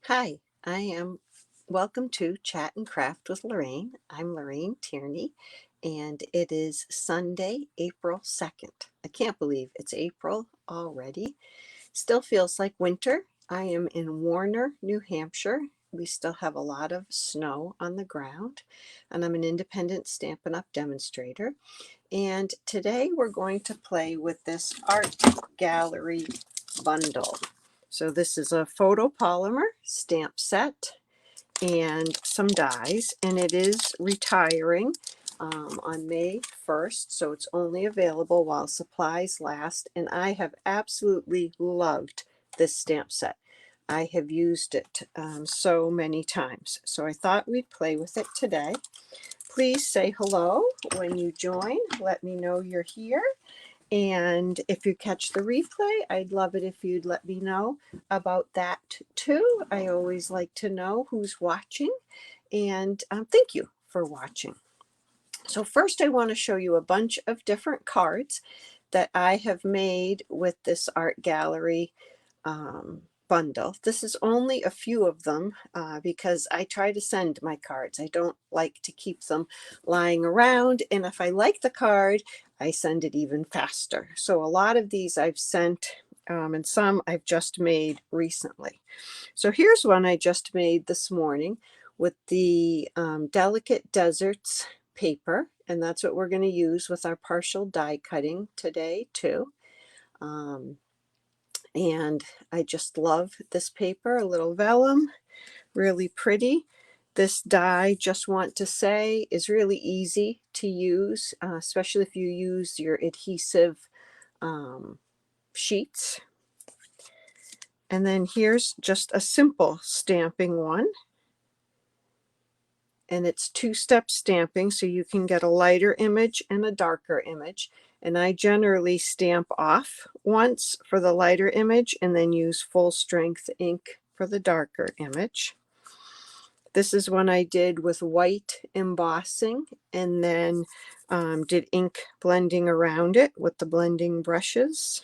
Hi, I am welcome to Chat and Craft with Lorraine. I'm Lorraine Tierney, and it is Sunday, April 2nd. I can't believe it's April already. Still feels like winter. I am in Warner, New Hampshire. We still have a lot of snow on the ground, and I'm an independent Stampin' Up! Demonstrator. And today we're going to play with this art gallery bundle. So this is a photopolymer stamp set and some dies, and it is retiring on May 1st, so it's only available while supplies last, and I have absolutely loved this stamp set. I have used it so many times, so I thought we'd play with it today. Please say hello when you join. Let me know you're here. And if you catch the replay, I'd love it if you'd let me know about that too. I always like to know who's watching. And thank you for watching. So first I want to show you a bunch of different cards that I have made with this art gallery bundle. This is only a few of them because I try to send my cards. I don't like to keep them lying around, and if I like the card, I send it even faster. So a lot of these I've sent and some I've just made recently. So here's one I just made this morning with the Delicate Deserts paper, and that's what we're going to use with our partial die cutting today too. And I just love this paper, a little vellum, really pretty. This die, just want to say, is really easy to use, especially if you use your adhesive sheets. And then here's just a simple stamping one. And it's two-step stamping, so you can get a lighter image and a darker image. And I generally stamp off once for the lighter image and then use full strength ink for the darker image. This is one I did with white embossing and then did ink blending around it with the blending brushes.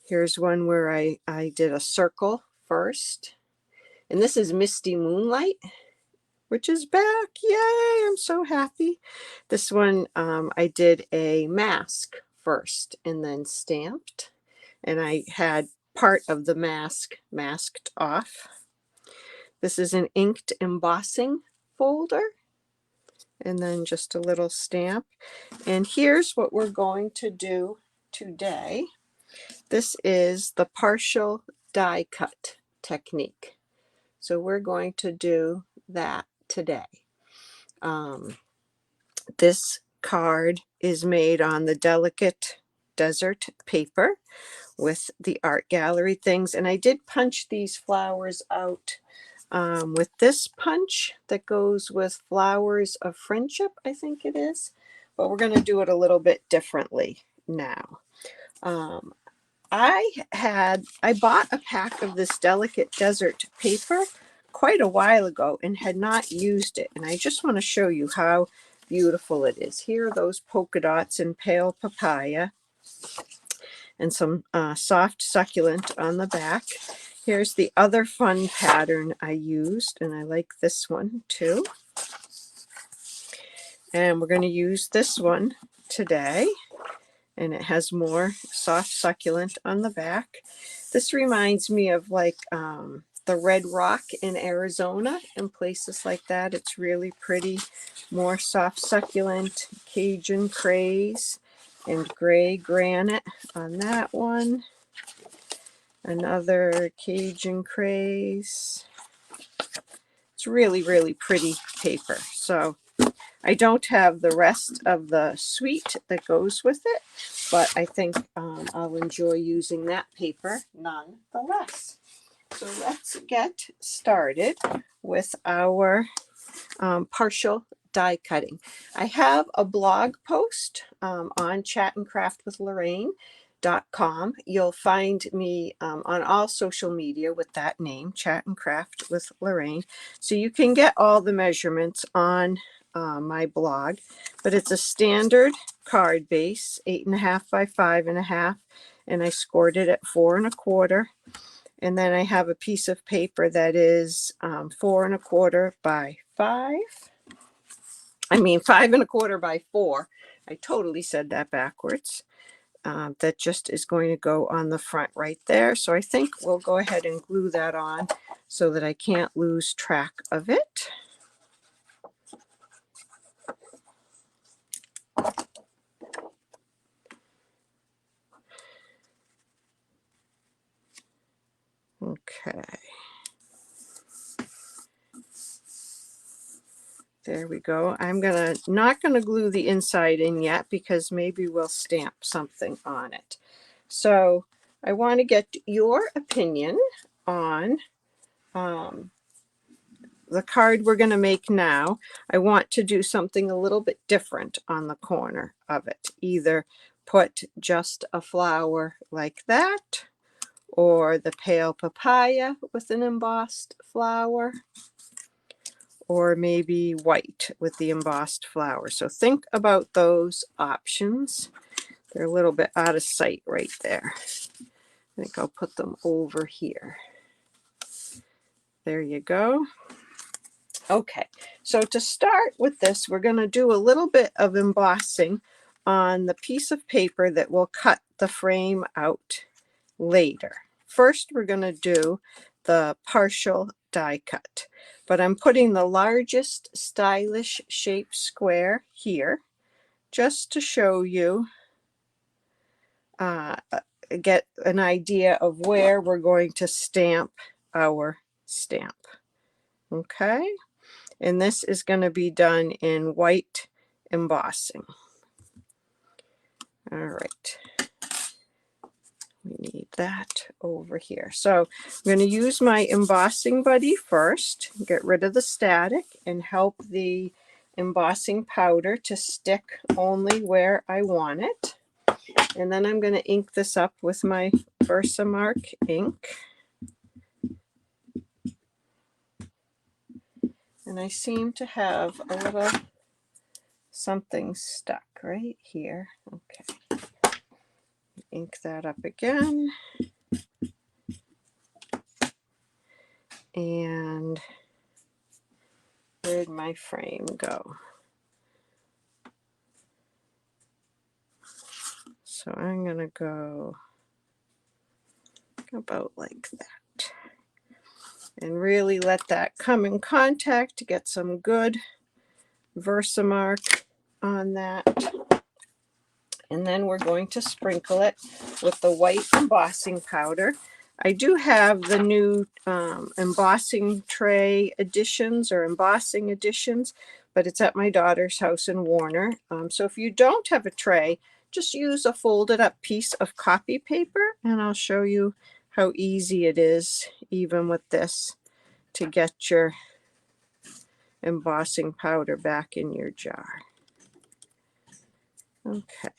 Here's one where I did a circle first. And this is Misty Moonlight, which is back. Yay, I'm so happy. This one I did a mask first and then stamped, and I had part of the mask masked off. This is an inked embossing folder, and then just a little stamp. And here's what we're going to do today. This is the partial die cut technique. So we're going to do that today. This card is made on the Delicate Desert paper with the art gallery things, and I did punch these flowers out with this punch that goes with Flowers of Friendship, I think it is, but we're going to do it a little bit differently now. I bought a pack of this Delicate Desert paper quite a while ago and had not used it, and I just want to show you how beautiful it is. Here are those polka dots in pale papaya and some soft succulent on the back. Here's the other fun pattern I used, and I like this one too. And we're going to use this one today, and it has more soft succulent on the back. This reminds me of like the Red Rock in Arizona and places like that. It's really pretty. More soft succulent, Cajun craze, and gray granite on that one. Another Cajun craze. It's really, really pretty paper. So I don't have the rest of the suite that goes with it, but I think I'll enjoy using that paper nonetheless. So let's get started with our partial die cutting. I have a blog post on chatandcraftwithlorraine.com. You'll find me on all social media with that name, Chat and Craft with Lorraine. So you can get all the measurements on my blog, but it's a standard card base, 8.5 by 5.5, and I scored it at 4 1/4. And then I have a piece of paper that is 4¼ by 5. I mean 5¼ by 4. I totally said that backwards. That just is going to go on the front right there. So I think we'll go ahead and glue that on so that I can't lose track of it. Okay. There we go. I'm not gonna glue the inside in yet because maybe we'll stamp something on it. So I want to get your opinion on the card we're going to make now. I want to do something a little bit different on the corner of it. Either put just a flower like that, or the pale papaya with an embossed flower, or maybe white with the embossed flower. So think about those options. They're a little bit out of sight right there. I think I'll put them over here. There you go. Okay, so to start with this, we're going to do a little bit of embossing on the piece of paper that will cut the frame out later. First, we're going to do the partial die cut, but I'm putting the largest stylish shape square here just to show you, get an idea of where we're going to stamp our stamp. Okay. And this is going to be done in white embossing. All right. We need that over here. So I'm going to use my embossing buddy first, get rid of the static, and help the embossing powder to stick only where I want it. And then I'm going to ink this up with my Versamark ink. And I seem to have a little something stuck right here. Okay. Ink that up again. And where'd my frame go? So I'm going to go about like that. And really let that come in contact to get some good Versamark on that. And then we're going to sprinkle it with the white embossing powder. I do have the new embossing tray editions or embossing editions, but it's at my daughter's house in Warner. So if you don't have a tray, just use a folded up piece of copy paper, and I'll show you how easy it is, even with this, to get your embossing powder back in your jar. Okay.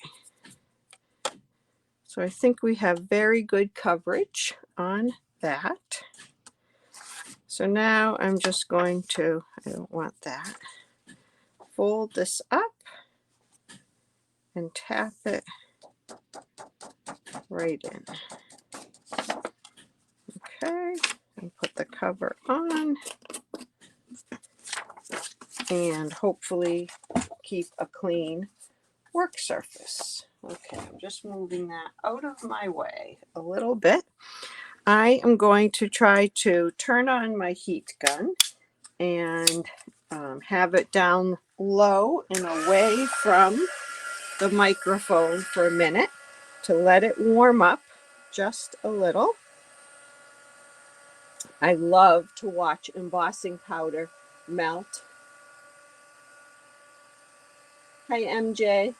So I think we have very good coverage on that. So now I'm just going to, I don't want that, fold this up and tap it right in. Okay, and put the cover on and hopefully keep a clean work surface. Okay, I'm just moving that out of my way a little bit. I am going to try to turn on my heat gun and have it down low and away from the microphone for a minute to let it warm up just a little. I love to watch embossing powder melt. Hi MJ,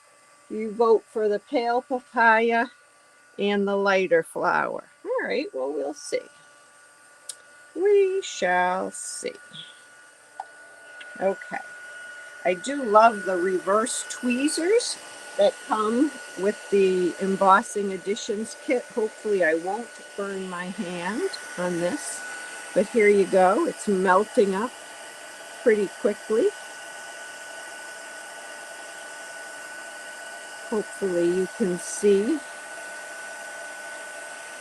you vote for the pale papaya and the lighter flower. All right, well, we'll see. We shall see. Okay. I do love the reverse tweezers that come with the embossing editions kit. Hopefully I won't burn my hand on this, but here you go. It's melting up pretty quickly. Hopefully you can see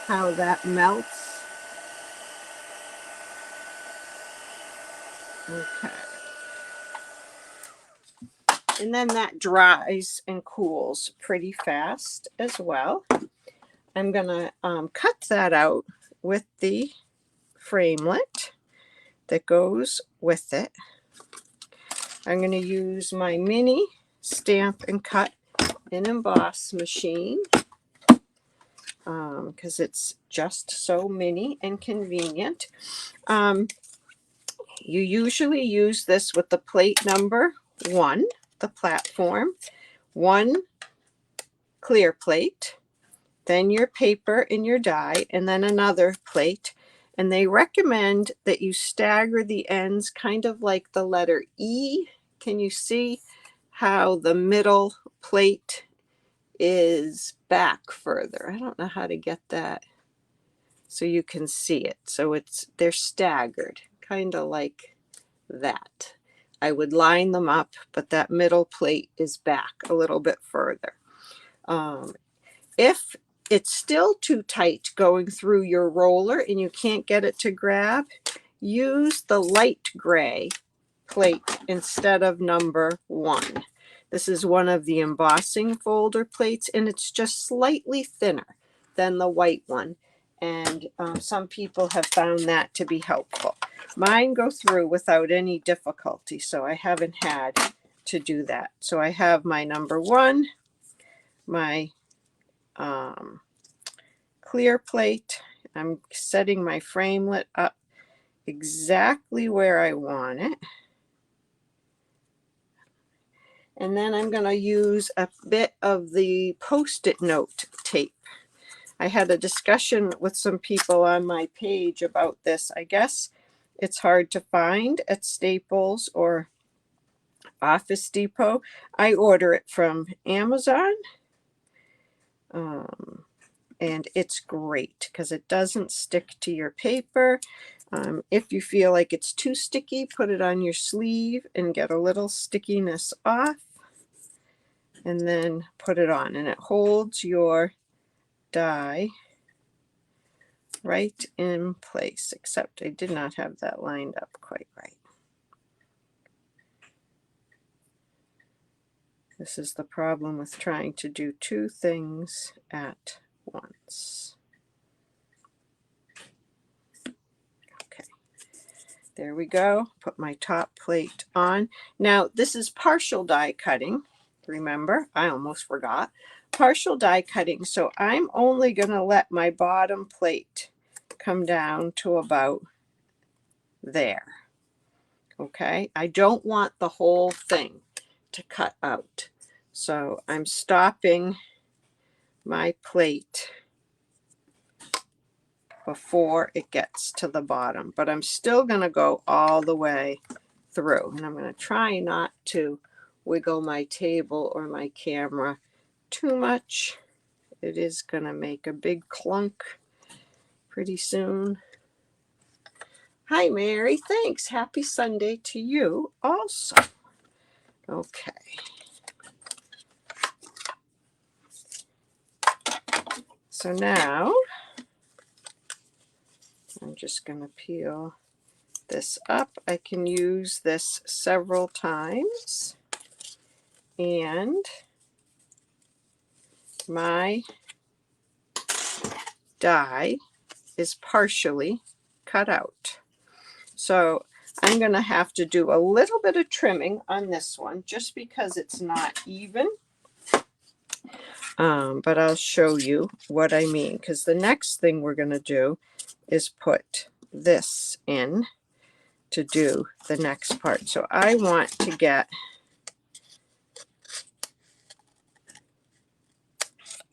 how that melts Okay. And then that dries and cools pretty fast as well. I'm going to cut that out with the framelit that goes with it. I'm going to use my mini Stamp and Cut and Emboss machine because it's just so mini and convenient. You usually use this with the plate number 1, the platform, 1 clear plate, then your paper and your die, and then another plate. And they recommend that you stagger the ends kind of like the letter E. Can you see how the middle plate is back further? I don't know how to get that so you can see it. So they're staggered, kind of like that. I would line them up, but that middle plate is back a little bit further. If it's still too tight going through your roller and you can't get it to grab, use the light gray plate instead of number 1. This is one of the embossing folder plates, and it's just slightly thinner than the white one. And some people have found that to be helpful. Mine go through without any difficulty, so I haven't had to do that. So I have my number 1, my clear plate. I'm setting my framelit up exactly where I want it. And then I'm going to use a bit of the Post-it note tape. I had a discussion with some people on my page about this. I guess it's hard to find at Staples or Office Depot. I order it from Amazon. And it's great because it doesn't stick to your paper. If you feel like it's too sticky, put it on your sleeve and get a little stickiness off, and then put it on, and it holds your die right in place, except I did not have that lined up quite right. This is the problem with trying to do 2 things at once. Okay, there we go. Put my top plate on. Now this is partial die cutting. Remember, I almost forgot. Partial die cutting, so I'm only going to let my bottom plate come down to about there. Okay, I don't want the whole thing to cut out. So I'm stopping my plate before it gets to the bottom, but I'm still going to go all the way through. And I'm going to try not to wiggle my table or my camera too much. It is going to make a big clunk pretty soon. Hi, Mary. Thanks. Happy Sunday to you also. Okay. So now I'm just going to peel this up. I can use this several times. And my die is partially cut out. So I'm going to have to do a little bit of trimming on this one just because it's not even. But I'll show you what I mean, because the next thing we're going to do is put this in to do the next part. So I want to get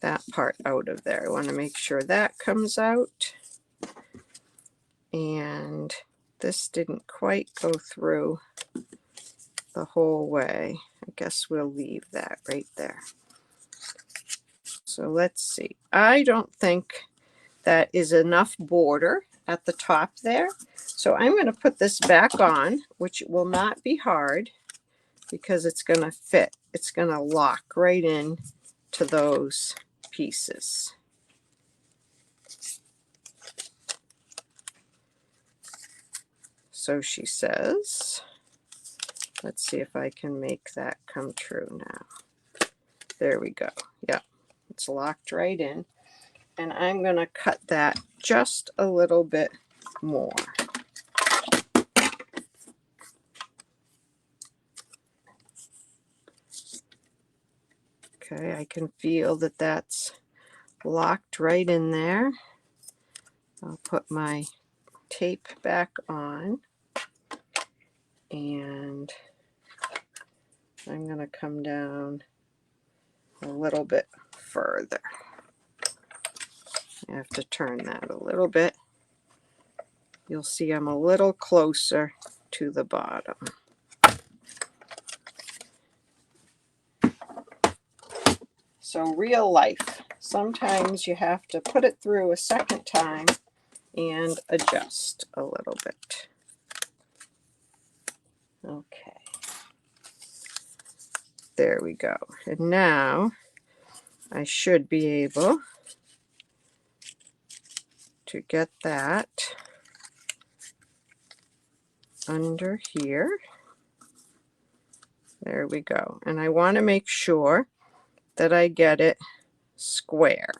that part out of there. I want to make sure that comes out. And this didn't quite go through the whole way. I guess we'll leave that right there. So let's see. I don't think that is enough border at the top there. So I'm going to put this back on, which will not be hard because it's going to fit. It's going to lock right in to those pieces. So she says, let's see if I can make that come true now. There we go. Yeah, it's locked right in. And I'm going to cut that just a little bit more. Okay, I can feel that that's locked right in there. I'll put my tape back on, and I'm going to come down a little bit further. I have to turn that a little bit. You'll see I'm a little closer to the bottom. So real life, sometimes you have to put it through a second time and adjust a little bit. Okay. There we go. And now I should be able to get that under here. There we go. And I want to make sure that I get it square.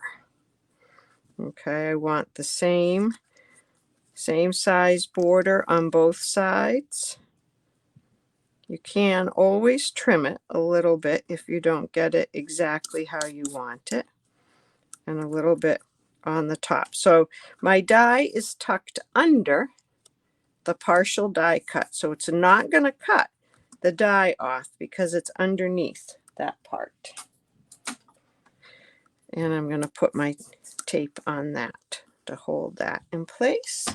Okay, I want the same size border on both sides. You can always trim it a little bit if you don't get it exactly how you want it, and a little bit on the top. So my die is tucked under the partial die cut, so it's not going to cut the die off because it's underneath that part. And I'm going to put my tape on that to hold that in place.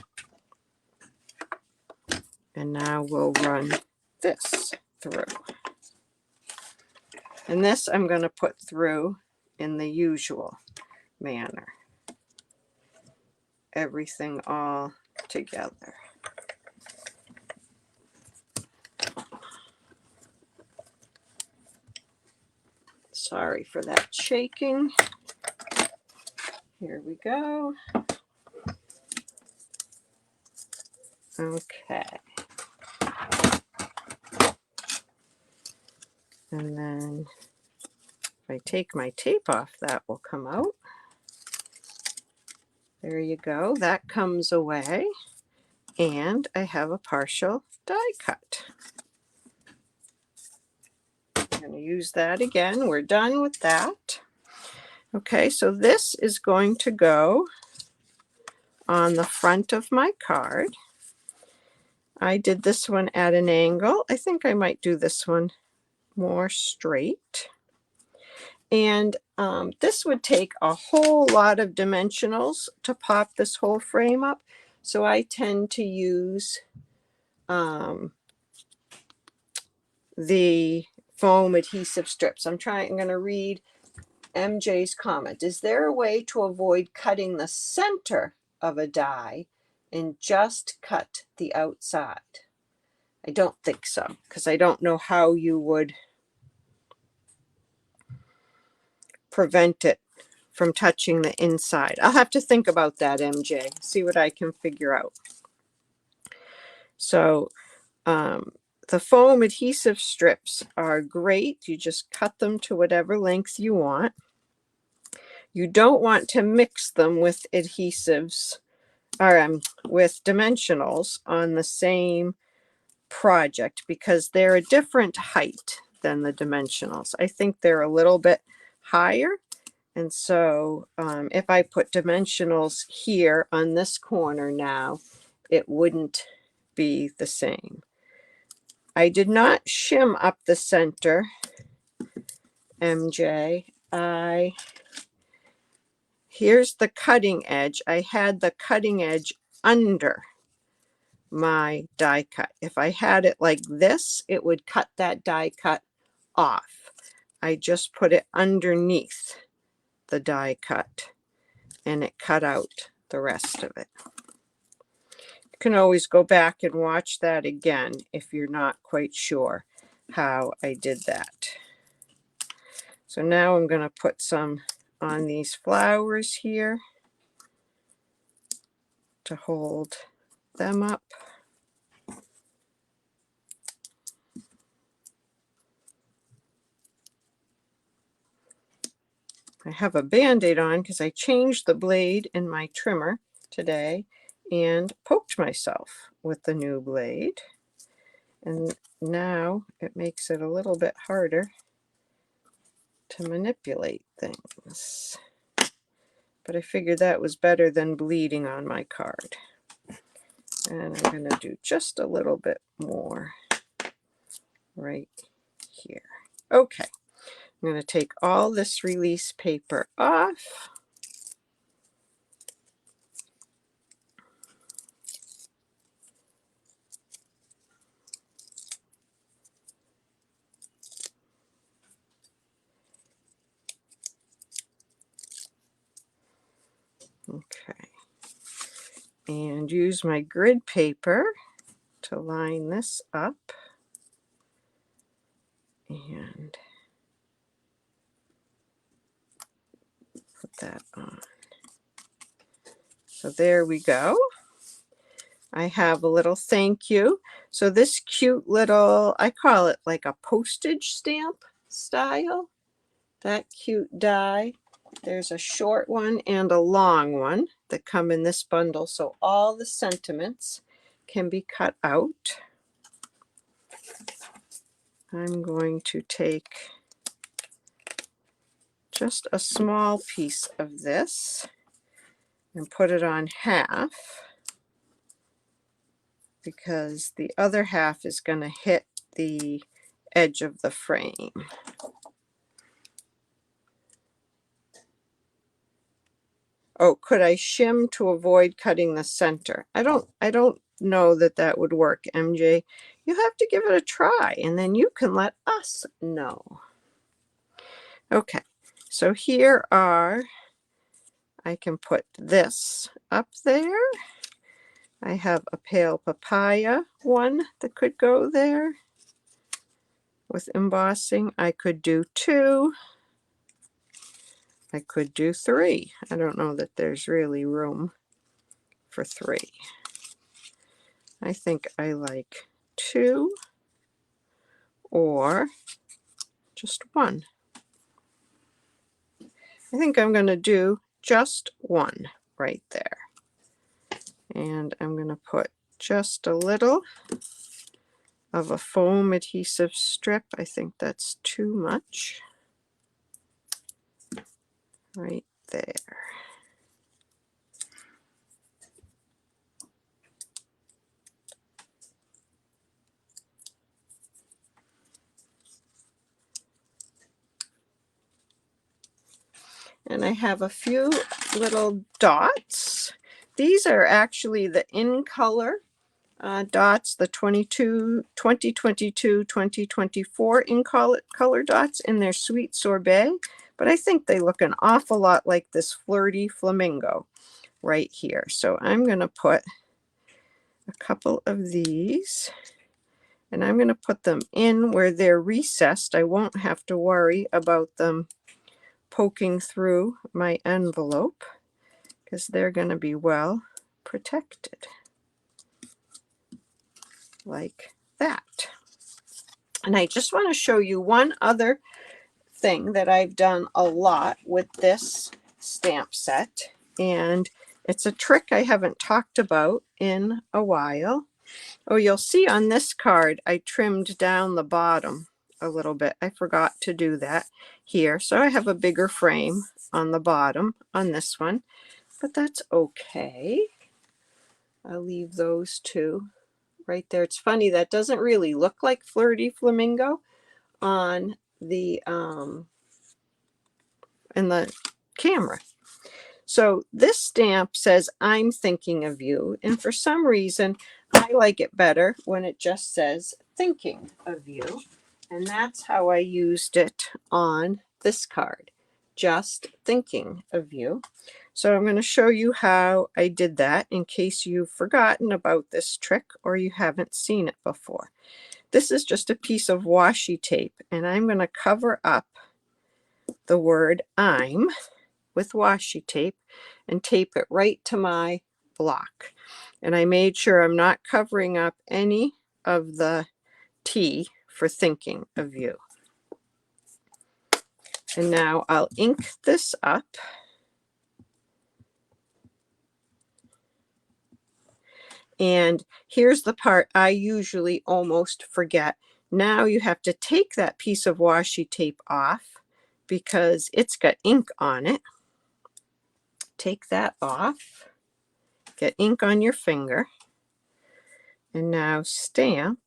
And now we'll run this through. And this I'm going to put through in the usual manner. Everything all together. Sorry for that shaking. Here we go. Okay. And then if I take my tape off, that will come out. There you go. That comes away. And I have a partial die cut. I'm going to use that again. We're done with that. Okay, so this is going to go on the front of my card. I did this one at an angle. I think I might do this one more straight. And this would take a whole lot of dimensionals to pop this whole frame up. So I tend to use the foam adhesive strips. I'm going to read MJ's comment. Is there a way to avoid cutting the center of a die and just cut the outside? I don't think so, because I don't know how you would prevent it from touching the inside. I'll have to think about that, MJ, see what I can figure out. So the foam adhesive strips are great. You just cut them to whatever length you want. You don't want to mix them with adhesives or with dimensionals on the same project because they're a different height than the dimensionals. I think they're a little bit higher. And so if I put dimensionals here on this corner now, it wouldn't be the same. I did not shim up the center, MJ. Here's the cutting edge. I had the cutting edge under my die cut. If I had it like this, it would cut that die cut off. I just put it underneath the die cut and it cut out the rest of it. You can always go back and watch that again if you're not quite sure how I did that. So now I'm going to put some on these flowers here to hold them up. have a Band-Aid on because I changed the blade in my trimmer today and poked myself with the new blade. And now it makes it a little bit harder to manipulate things. But I figured that was better than bleeding on my card. And I'm going to do just a little bit more right here. Okay, I'm going to take all this release paper off. Okay, and use my grid paper to line this up and put that on. So there we go. I have a little thank you. So this cute little, I call it like a postage stamp style, that cute die. There's a short one and a long one that come in this bundle, so all the sentiments can be cut out. I'm going to take just a small piece of this and put it on half, because the other half is going to hit the edge of the frame. Oh, could I shim to avoid cutting the center? I don't know that that would work, MJ. You have to give it a try, and then you can let us know. Okay, so here are, I can put this up there. I have a pale papaya one that could go there. With embossing, I could do 2. I could do 3. I don't know that there's really room for 3. I think I like 2 or just 1. I think I'm going to do just 1 right there. And I'm going to put just a little of a foam adhesive strip. I think that's too much. Right there. And I have a few little dots. These are actually the in color dots, the 2022, 2024 in color dots in their sweet sorbet. But I think they look an awful lot like this flirty flamingo right here. So I'm going to put a couple of these, and I'm going to put them in where they're recessed. I won't have to worry about them poking through my envelope because they're going to be well protected like that. And I just want to show you one other thing that I've done a lot with this stamp set, and it's a trick I haven't talked about in a while. Oh, you'll see on this card I trimmed down the bottom a little bit. I forgot to do that here, so I have a bigger frame on the bottom on this one, but that's okay. I'll leave those 2 right there. It's funny, that doesn't really look like flirty flamingo on the in the camera. So this stamp says I'm thinking of you, and for some reason I like it better when it just says thinking of you, and that's how I used it on this card, just thinking of you. So I'm going to show you how I did that in case you've forgotten about this trick or you haven't seen it before. This is just a piece of washi tape, and I'm going to cover up the word I'm with washi tape and tape it right to my block. And I made sure I'm not covering up any of the T for thinking of you. And now I'll ink this up. And here's the part I usually almost forget. Now you have to take that piece of washi tape off because it's got ink on it. Take that off. Get ink on your finger. And now stamp.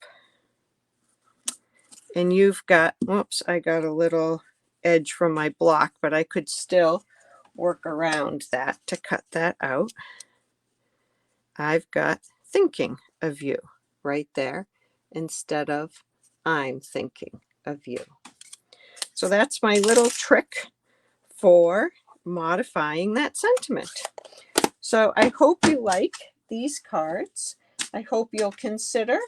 And you've got, whoops, I got a little edge from my block, but I could still work around that to cut that out. I've got thinking of you right there instead of I'm thinking of you. So that's my little trick for modifying that sentiment. So I hope you like these cards. I hope you'll consider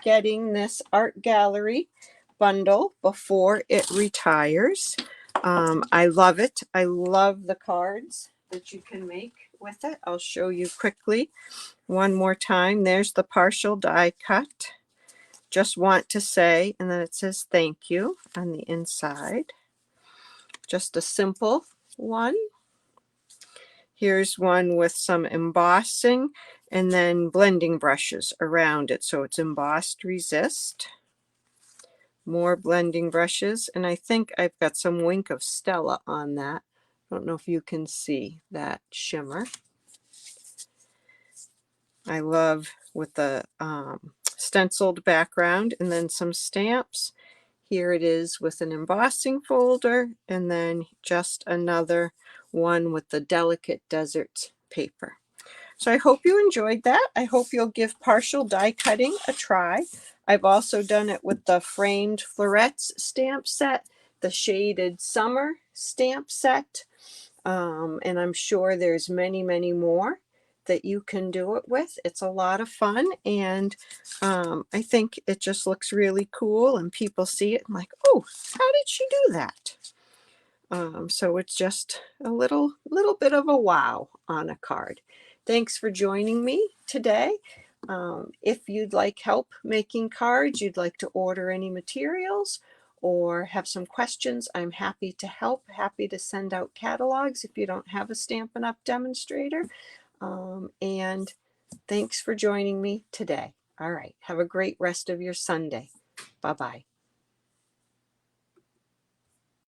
getting this art gallery bundle before it retires. I love it. I love the cards that you can make with it. I'll show you quickly one more time. There's the partial die cut. Just want to say, and then it says thank you on the inside. Just a simple one. Here's one with some embossing and then blending brushes around it. So it's embossed resist. More blending brushes. And I think I've got some Wink of Stella on that. I don't know if you can see that shimmer. I love with the stenciled background and then some stamps. Here it is with an embossing folder and then just another one with the delicate desert paper. So I hope you enjoyed that. I hope you'll give partial die cutting a try. I've also done it with the framed florets stamp set, the shaded summer stamp set, and I'm sure there's many, many more that you can do it with. It's a lot of fun, and I think it just looks really cool, and people see it and like, oh, how did she do that? So it's just a little bit of a wow on a card. Thanks for joining me today. If you'd like help making cards, you'd like to order any materials or have some questions, I'm happy to help, happy to send out catalogs if you don't have a Stampin' Up! Demonstrator. And thanks for joining me today. All right, have a great rest of your Sunday. Bye-bye.